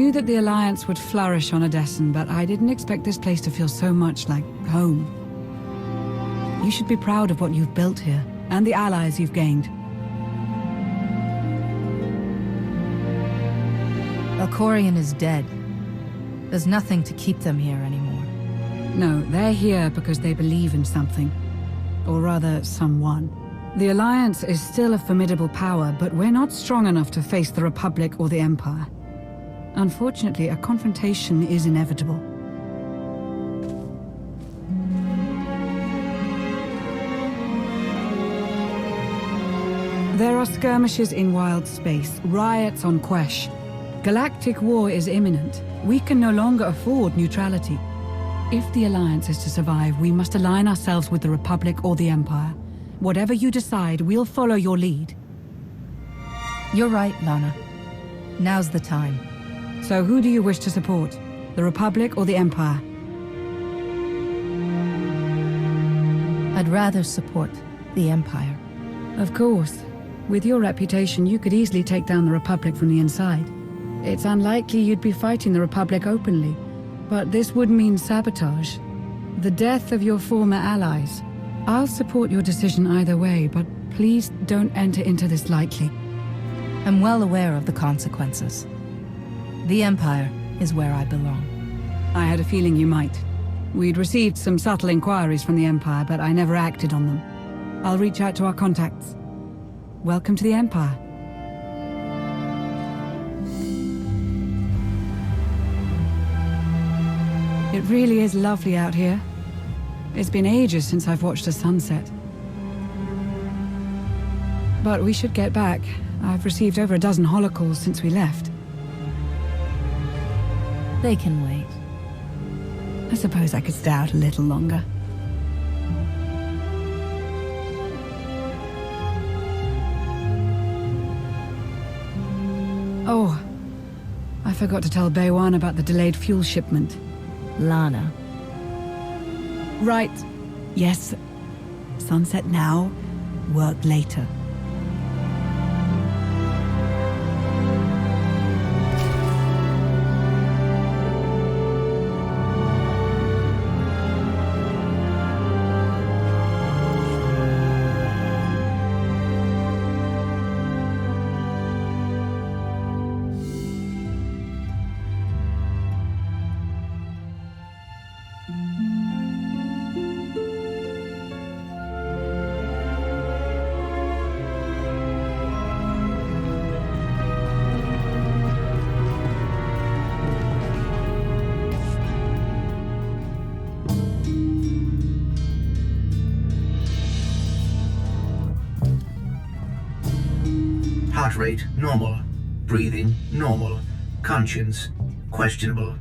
knew that the Alliance would flourish on Odessen, but I didn't expect this place to feel so much like home. You should be proud of what you've built here, and the allies you've gained. Alcorian is dead. There's nothing to keep them here anymore. No, they're here because they believe in something. Or rather, someone. The Alliance is still a formidable power, but we're not strong enough to face the Republic or the Empire. Unfortunately, a confrontation is inevitable. There are skirmishes in wild space, riots on Quesh. Galactic war is imminent. We can no longer afford neutrality. If the Alliance is to survive, we must align ourselves with the Republic or the Empire. Whatever you decide, we'll follow your lead. You're right, Lana. Now's the time. So who do you wish to support? The Republic or the Empire? I'd rather support the Empire. Of course. With your reputation, you could easily take down the Republic from the inside. It's unlikely you'd be fighting the Republic openly, but this would mean sabotage. The death of your former allies. I'll support your decision either way, but please don't enter into this lightly. I'm well aware of the consequences. The Empire is where I belong. I had a feeling you might. We'd received some subtle inquiries from the Empire, but I never acted on them. I'll reach out to our contacts. Welcome to the Empire. It really is lovely out here. It's been ages since I've watched a sunset. But we should get back. I've received over a dozen holocalls since we left. They can wait. I suppose I could stay out a little longer. Oh, I forgot to tell Baywan about the delayed fuel shipment. Lana. Right. Yes. Sunset now, work later. Heart rate, normal. Breathing, normal. Conscience, questionable.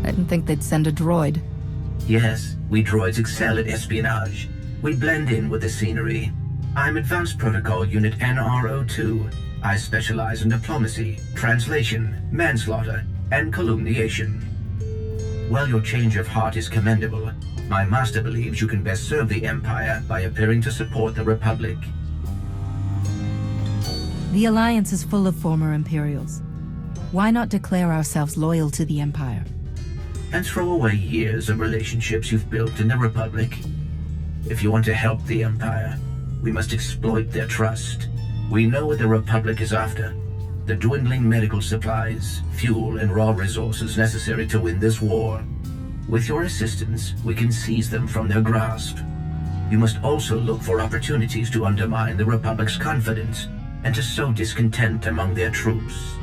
I didn't think they'd send a droid. Yes, we droids excel at espionage. We blend in with the scenery. I'm Advanced Protocol Unit NR02. I specialize in diplomacy, translation, manslaughter, and calumniation. While your change of heart is commendable, my master believes you can best serve the Empire by appearing to support the Republic. The Alliance is full of former Imperials. Why not declare ourselves loyal to the Empire? And throw away years of relationships you've built in the Republic. If you want to help the Empire, we must exploit their trust. We know what the Republic is after. The dwindling medical supplies, fuel, and raw resources necessary to win this war. With your assistance, we can seize them from their grasp. You must also look for opportunities to undermine the Republic's confidence and to sow discontent among their troops.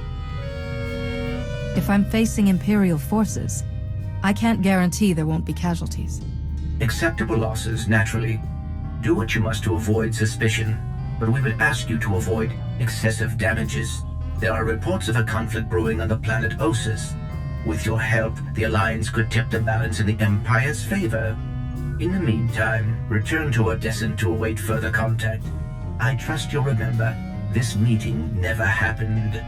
If I'm facing Imperial forces, I can't guarantee there won't be casualties. Acceptable losses, naturally. Do what you must to avoid suspicion, but we would ask you to avoid excessive damages. There are reports of a conflict brewing on the planet Osus. With your help, the Alliance could tip the balance in the Empire's favor. In the meantime, return to Odessen to await further contact. I trust you'll remember, this meeting never happened.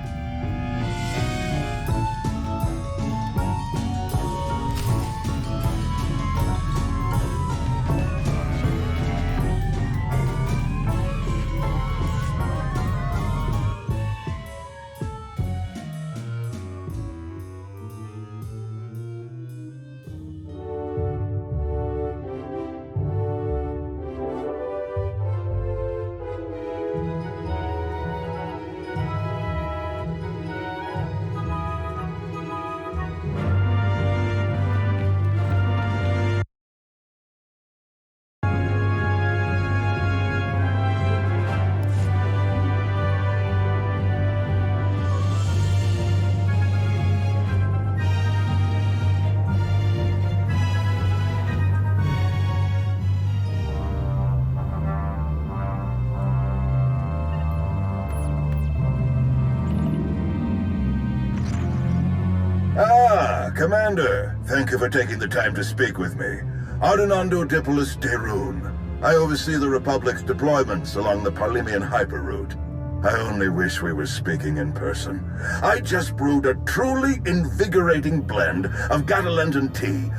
Commander, thank you for taking the time to speak with me. Ardinando Dipolis Derun. I oversee the Republic's deployments along the Parlemian hyperroute. I only wish we were speaking in person. I just brewed a truly invigorating blend of Catalentan tea.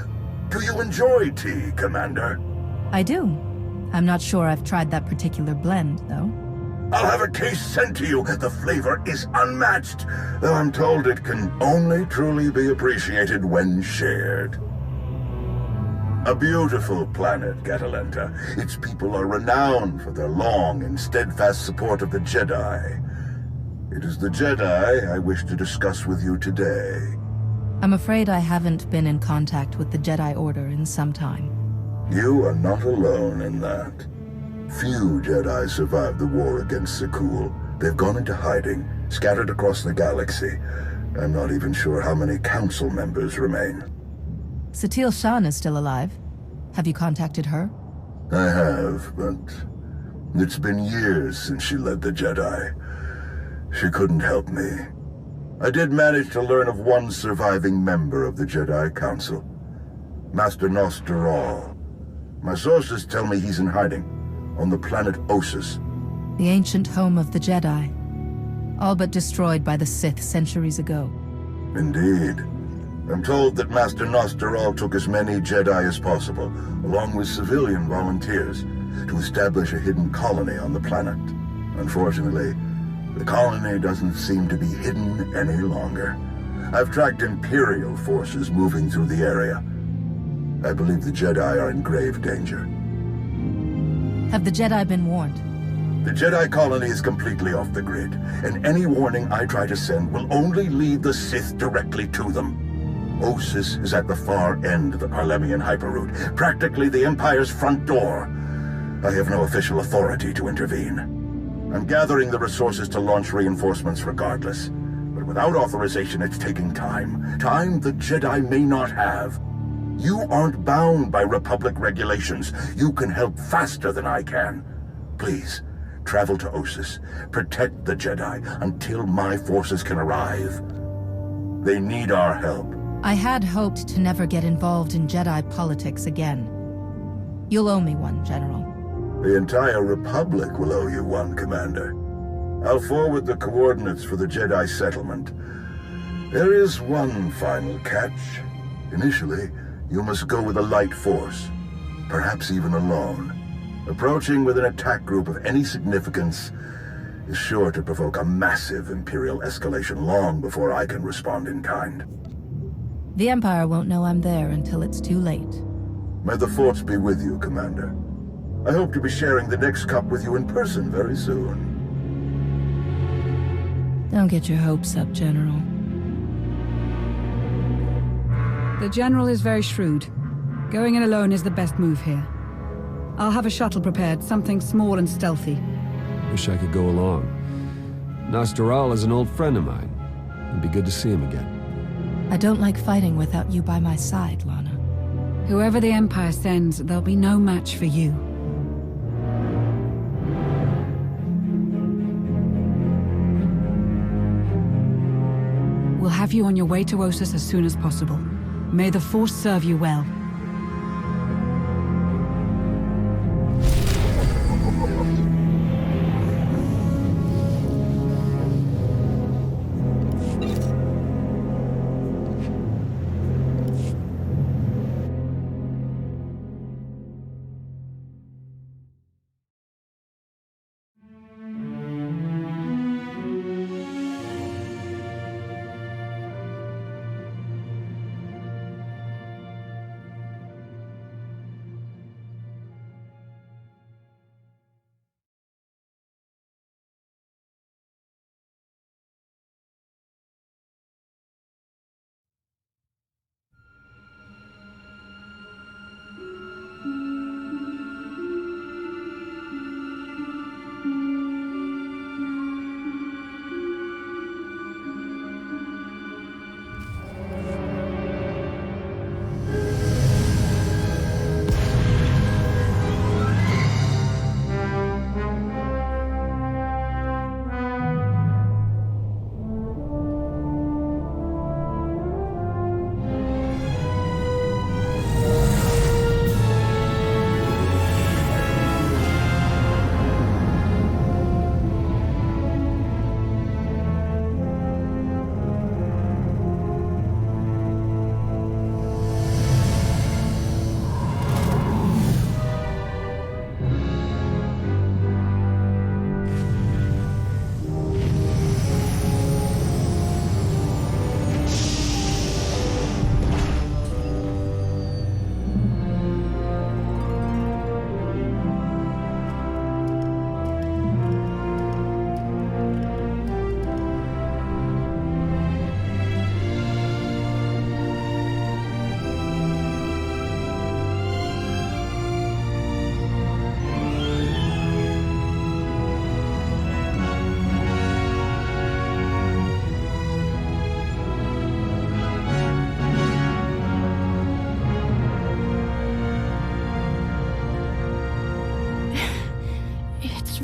Do you enjoy tea, Commander? I do. I'm not sure I've tried that particular blend, though. I'll have a case sent to you. The flavor is unmatched, though I'm told it can only truly be appreciated when shared. A beautiful planet, Catalenta. Its people are renowned for their long and steadfast support of the Jedi. It is the Jedi I wish to discuss with you today. I'm afraid I haven't been in contact with the Jedi Order in some time. You are not alone in that. Few Jedi survived the war against Sekul. They've gone into hiding, scattered across the galaxy. I'm not even sure how many council members remain. Satil Shan is still alive. Have you contacted her? I have, but it's been years since she led the Jedi. She couldn't help me. I did manage to learn of one surviving member of the Jedi Council, Master Nosteral. My sources tell me he's in hiding, on the planet Ossus. The ancient home of the Jedi. All but destroyed by the Sith centuries ago. Indeed. I'm told that Master Nosteral took as many Jedi as possible, along with civilian volunteers, to establish a hidden colony on the planet. Unfortunately, the colony doesn't seem to be hidden any longer. I've tracked Imperial forces moving through the area. I believe the Jedi are in grave danger. Have the Jedi been warned? The Jedi colony is completely off the grid, and any warning I try to send will only lead the Sith directly to them. Ossus is at the far end of the Parlemian hyperroute, practically the Empire's front door. I have no official authority to intervene. I'm gathering the resources to launch reinforcements regardless, but without authorization it's taking time. Time the Jedi may not have. You aren't bound by Republic regulations. You can help faster than I can. Please, travel to Ossus. Protect the Jedi until my forces can arrive. They need our help. I had hoped to never get involved in Jedi politics again. You'll owe me one, General. The entire Republic will owe you one, Commander. I'll forward the coordinates for the Jedi settlement. There is one final catch. Initially, you must go with a light force, perhaps even alone. Approaching with an attack group of any significance is sure to provoke a massive Imperial escalation long before I can respond in kind. The Empire won't know I'm there until it's too late. May the Force be with you, Commander. I hope to be sharing the next cup with you in person very soon. Don't get your hopes up, General. The General is very shrewd. Going in alone is the best move here. I'll have a shuttle prepared, something small and stealthy. Wish I could go along. Nosteral is an old friend of mine. It'd be good to see him again. I don't like fighting without you by my side, Lana. Whoever the Empire sends, there'll be no match for you. We'll have you on your way to Ossus as soon as possible. May the Force serve you well.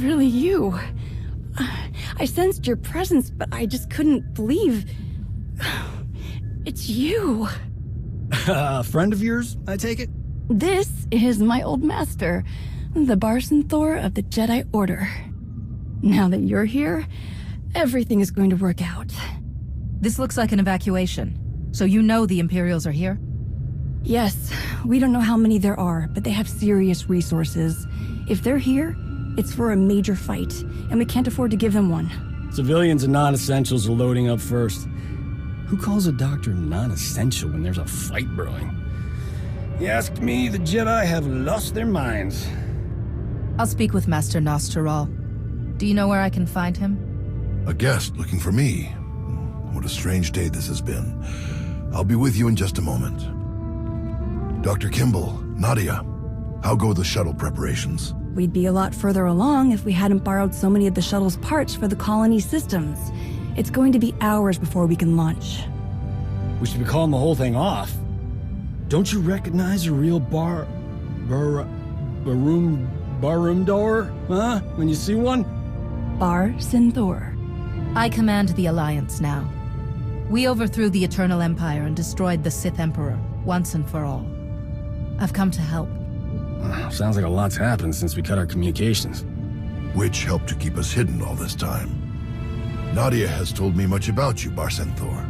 really you. I sensed your presence, but I just couldn't believe... It's you. A friend of yours, I take it? This is my old master, the Thor of the Jedi Order. Now that you're here, everything is going to work out. This looks like an evacuation. So you know the Imperials are here? Yes, we don't know how many there are, but they have serious resources. If they're here, it's for a major fight, and we can't afford to give them one. Civilians and non-essentials are loading up first. Who calls a doctor non-essential when there's a fight brewing? You ask me, the Jedi have lost their minds. I'll speak with Master Nosteral. Do you know where I can find him? A guest looking for me. What a strange day this has been. I'll be with you in just a moment. Dr. Kimball, Nadia, how go the shuttle preparations? We'd be a lot further along if we hadn't borrowed so many of the shuttle's parts for the colony systems. It's going to be hours before we can launch. We should be calling the whole thing off. Don't you recognize a real barroom door, huh? When you see one? Bar Synthor. I command the Alliance now. We overthrew the Eternal Empire and destroyed the Sith Emperor, once and for all. I've come to help. Sounds like a lot's happened since we cut our communications. Which helped to keep us hidden all this time. Nadia has told me much about you, Barsenthor,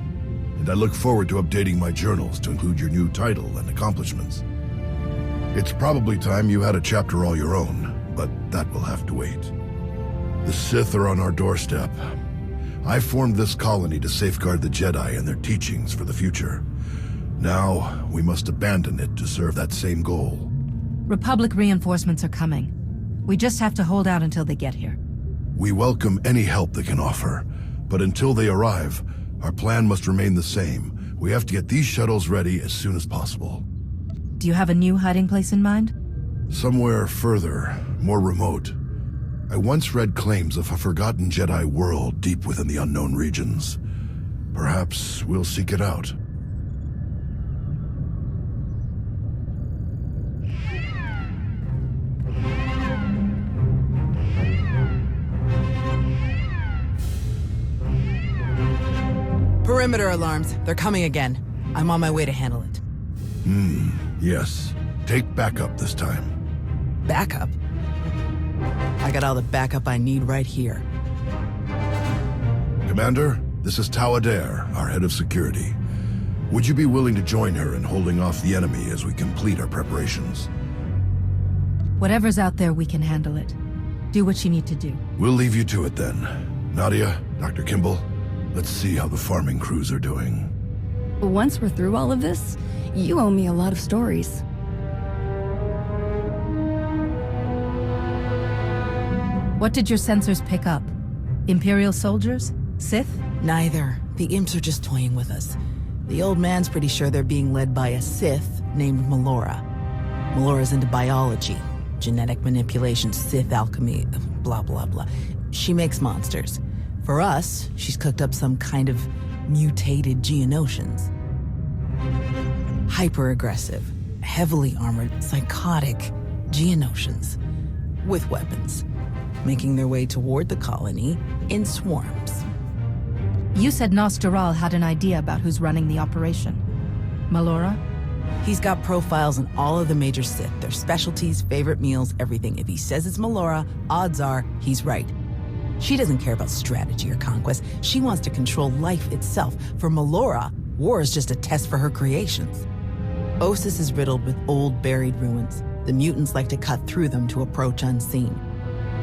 and I look forward to updating my journals to include your new title and accomplishments. It's probably time you had a chapter all your own, but that will have to wait. The Sith are on our doorstep. I formed this colony to safeguard the Jedi and their teachings for the future. Now, we must abandon it to serve that same goal. Republic reinforcements are coming. We just have to hold out until they get here. We welcome any help they can offer, but until they arrive, our plan must remain the same. We have to get these shuttles ready as soon as possible. Do you have a new hiding place in mind? Somewhere further, more remote. I once read claims of a forgotten Jedi world deep within the unknown regions. Perhaps we'll seek it out. Perimeter alarms. They're coming again. I'm on my way to handle it. Yes. Take backup this time. Backup? I got all the backup I need right here. Commander, this is Tau Adair, our head of security. Would you be willing to join her in holding off the enemy as we complete our preparations? Whatever's out there, we can handle it. Do what you need to do. We'll leave you to it then. Nadia, Dr. Kimball, let's see how the farming crews are doing. Once we're through all of this, you owe me a lot of stories. What did your sensors pick up? Imperial soldiers? Sith? Neither. The imps are just toying with us. The old man's pretty sure they're being led by a Sith named Melora. Melora's into biology, genetic manipulation, Sith alchemy, blah blah blah. She makes monsters. For us, she's cooked up some kind of mutated Geonosians. Hyper-aggressive, heavily armored, psychotic Geonosians. With weapons. Making their way toward the colony in swarms. You said Nosteral had an idea about who's running the operation. Melora? He's got profiles on all of the major Sith, their specialties, favorite meals, everything. If he says it's Melora, odds are he's right. She doesn't care about strategy or conquest. She wants to control life itself. For Melora, war is just a test for her creations. Ossus is riddled with old, buried ruins. The mutants like to cut through them to approach unseen.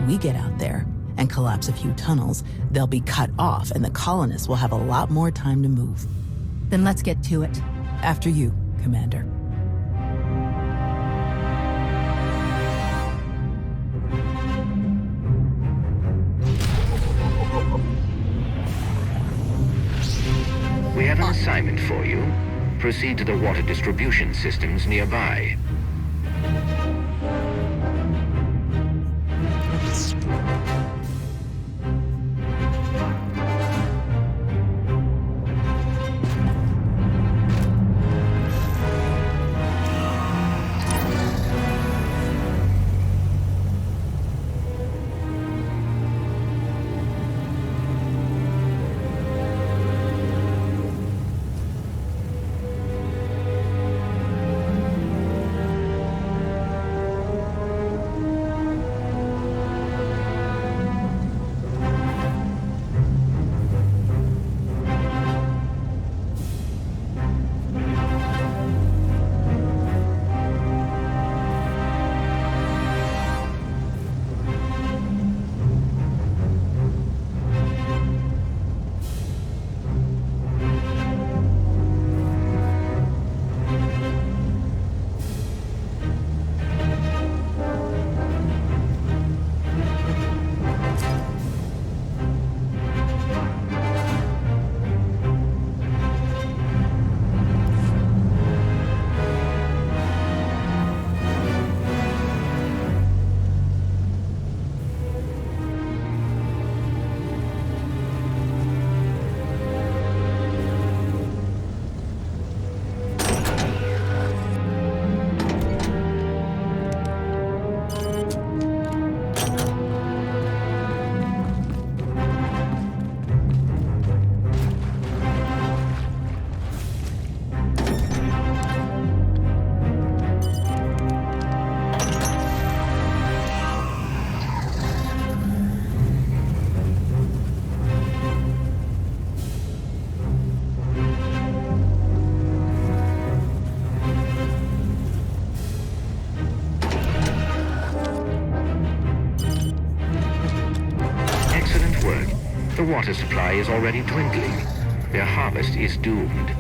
We get out there and collapse a few tunnels, they'll be cut off and the colonists will have a lot more time to move. Then let's get to it. After you, Commander. We have an assignment for you. Proceed to the water distribution systems nearby. work. The water supply is already dwindling. Their harvest is doomed.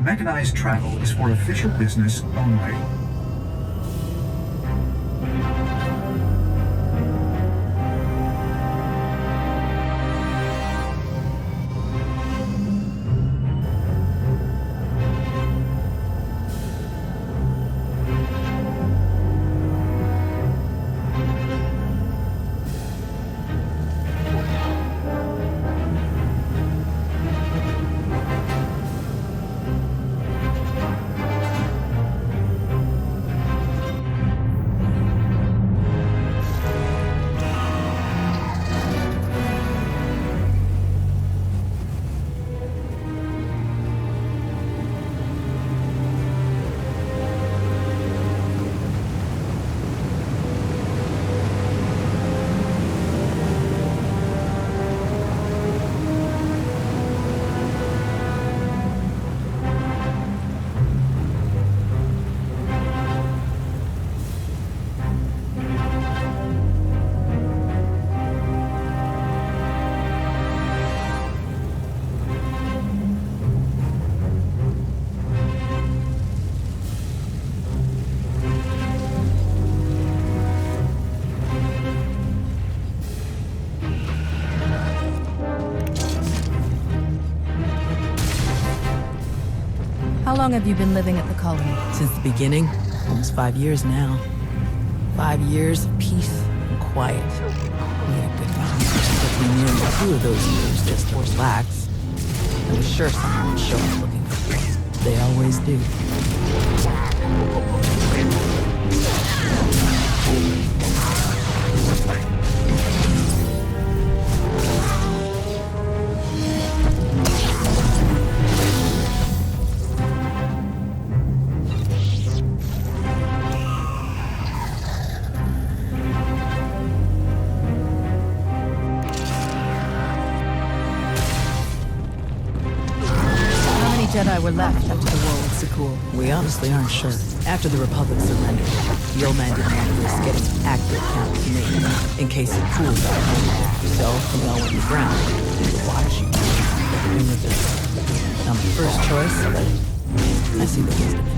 Mechanized travel is for official business only. How long have you been living at the colony? Since the beginning, almost 5 years now. 5 years of peace and quiet. We had a good run, but we nearly 2 of those years just to relax. I was sure someone would show up looking for us. They always do. Jedi were left after the war with Sakul. We honestly aren't sure. After the Republic surrendered, the old man didn't want to risk getting an accurate count to me, in case Sakul got home. So, we all went to ground to watch you. In the business. Now, my first choice, I see the wisdom in it.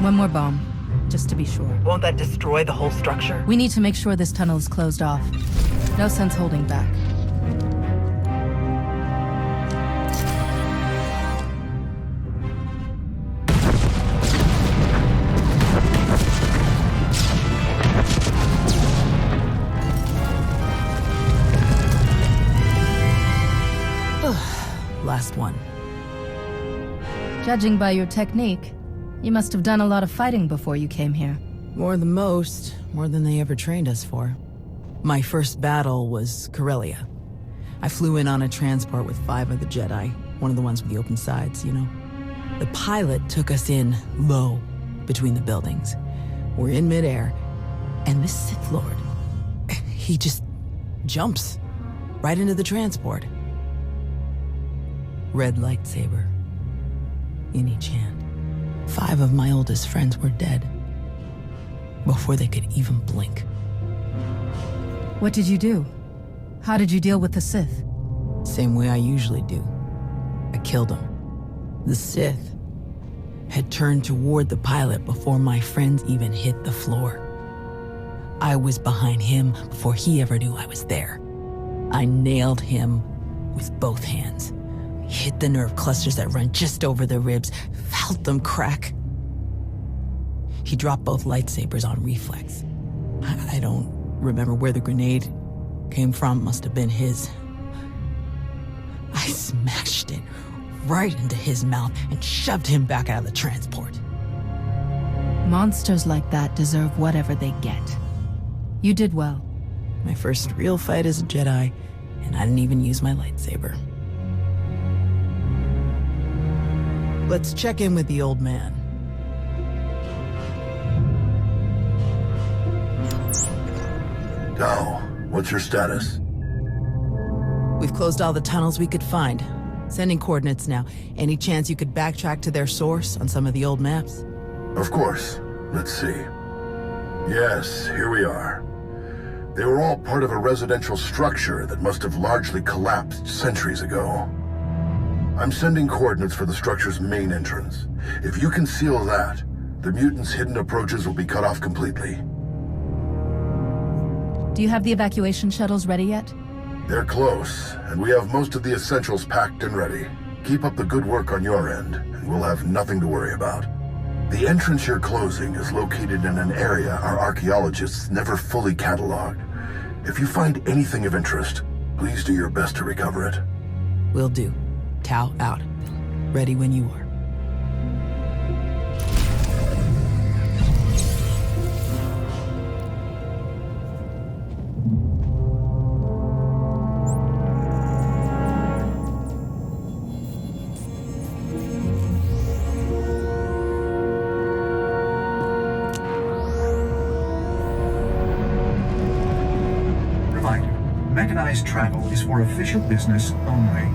One more bomb, just to be sure. Won't that destroy the whole structure? We need to make sure this tunnel is closed off. No sense holding back. Last one. Judging by your technique, you must have done a lot of fighting before you came here. More than most, more than they ever trained us for. My first battle was Corellia. I flew in on a transport with 5 of the Jedi, one of the ones with the open sides, you know. The pilot took us in low, between the buildings. We're in midair, and this Sith Lord, he just jumps right into the transport. Red lightsaber in each hand. 5 of my oldest friends were dead before they could even blink. What did you do? How did you deal with the Sith? Same way I usually do. I killed him. The Sith had turned toward the pilot before my friends even hit the floor. I was behind him before he ever knew I was there. I nailed him with both hands. Hit the nerve clusters that run just over the ribs, felt them crack. He dropped both lightsabers on reflex. I don't remember where the grenade came from, must have been his. I smashed it right into his mouth and shoved him back out of the transport. Monsters like that deserve whatever they get. You did well. My first real fight as a Jedi, and I didn't even use my lightsaber. Let's check in with the old man. Tao, what's your status? We've closed all the tunnels we could find. Sending coordinates now. Any chance you could backtrack to their source on some of the old maps? Of course. Let's see. Yes, here we are. They were all part of a residential structure that must have largely collapsed centuries ago. I'm sending coordinates for the structure's main entrance. If you can seal that, the mutants' hidden approaches will be cut off completely. Do you have the evacuation shuttles ready yet? They're close, and we have most of the essentials packed and ready. Keep up the good work on your end, and we'll have nothing to worry about. The entrance you're closing is located in an area our archaeologists never fully cataloged. If you find anything of interest, please do your best to recover it. Will do. Tau out. Ready when you are. Reminder, mechanized travel is for official business only.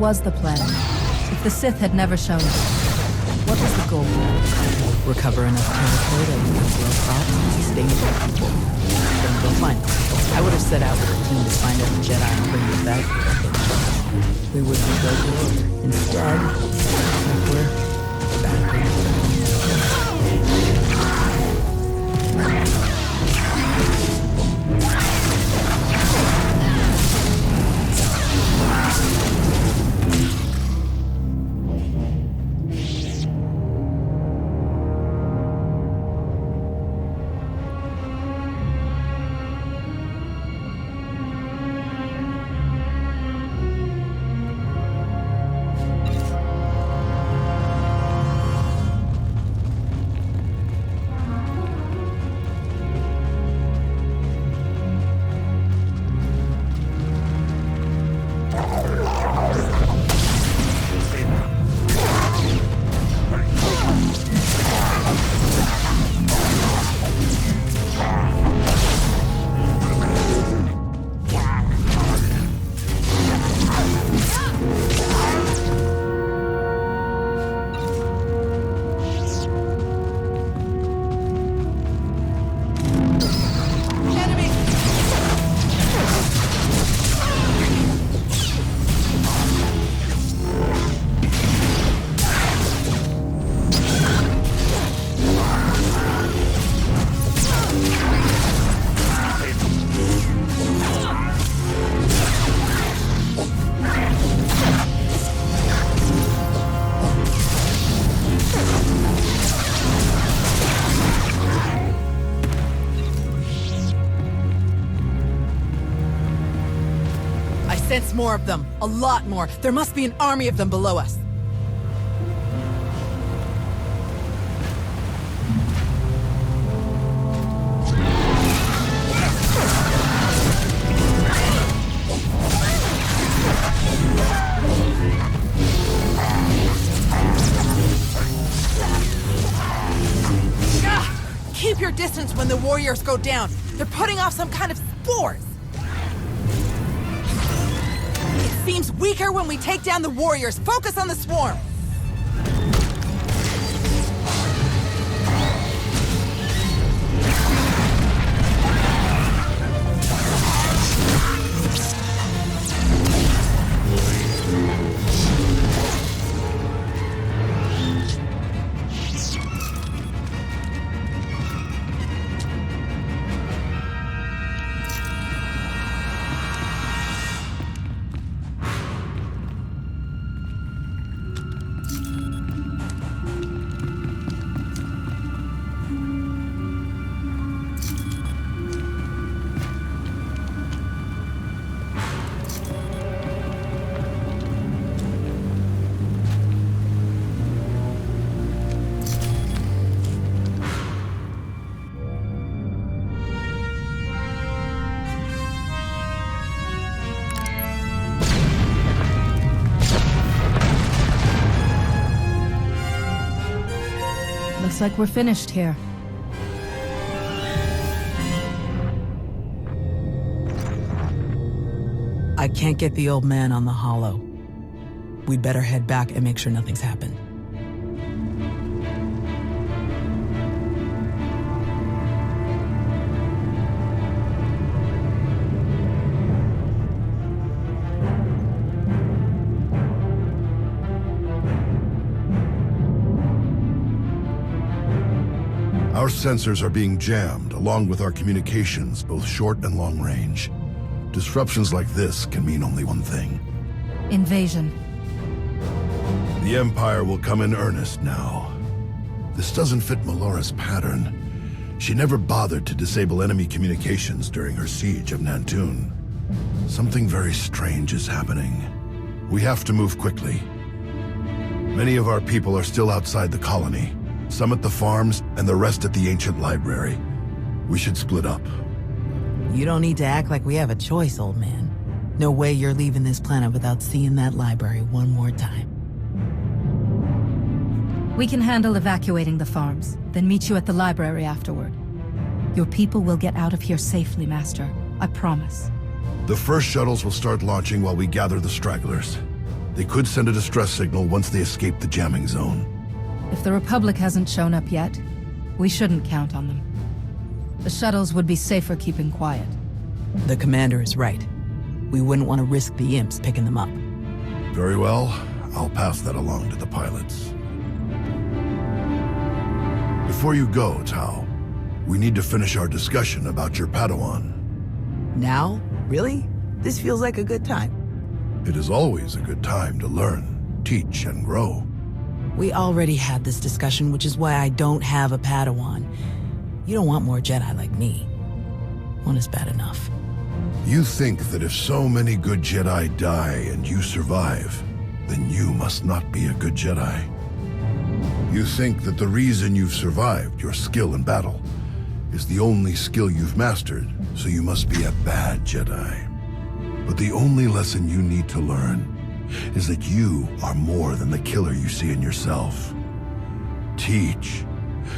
was the plan? If the Sith had never shown up, what was the goal? Recover enough territory that we can grow crops and sustain our people. Then go find them. I would have set out with a team to find out the Jedi and bring them back. We would rebuild the order. Instead, we're back. Sense more of them. A lot more. There must be an army of them below us. Keep your distance when the warriors go down. They're putting off some kind of spores. Seems weaker when we take down the warriors. Focus on the swarm. Looks like we're finished here. I can't get the old man on the hollow. We'd better head back and make sure nothing's happened. Our sensors are being jammed, along with our communications, both short and long range. Disruptions like this can mean only one thing. Invasion. The Empire will come in earnest now. This doesn't fit Melora's pattern. She never bothered to disable enemy communications during her siege of Nantoon. Something very strange is happening. We have to move quickly. Many of our people are still outside the colony. Some at the farms, and the rest at the ancient library. We should split up. You don't need to act like we have a choice, old man. No way you're leaving this planet without seeing that library one more time. We can handle evacuating the farms, then meet you at the library afterward. Your people will get out of here safely, Master. I promise. The first shuttles will start launching while we gather the stragglers. They could send a distress signal once they escape the jamming zone. If the Republic hasn't shown up yet, we shouldn't count on them. The shuttles would be safer keeping quiet. The commander is right. We wouldn't want to risk the imps picking them up. Very well. I'll pass that along to the pilots. Before you go, Tao, we need to finish our discussion about your Padawan. Now? Really? This feels like a good time. It is always a good time to learn, teach, and grow. We already had this discussion, which is why I don't have a Padawan. You don't want more Jedi like me. One is bad enough. You think that if so many good Jedi die and you survive, then you must not be a good Jedi. You think that the reason you've survived, your skill in battle, is the only skill you've mastered, so you must be a bad Jedi. But the only lesson you need to learn is that you are more than the killer you see in yourself. Teach,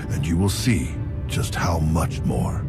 and you will see just how much more.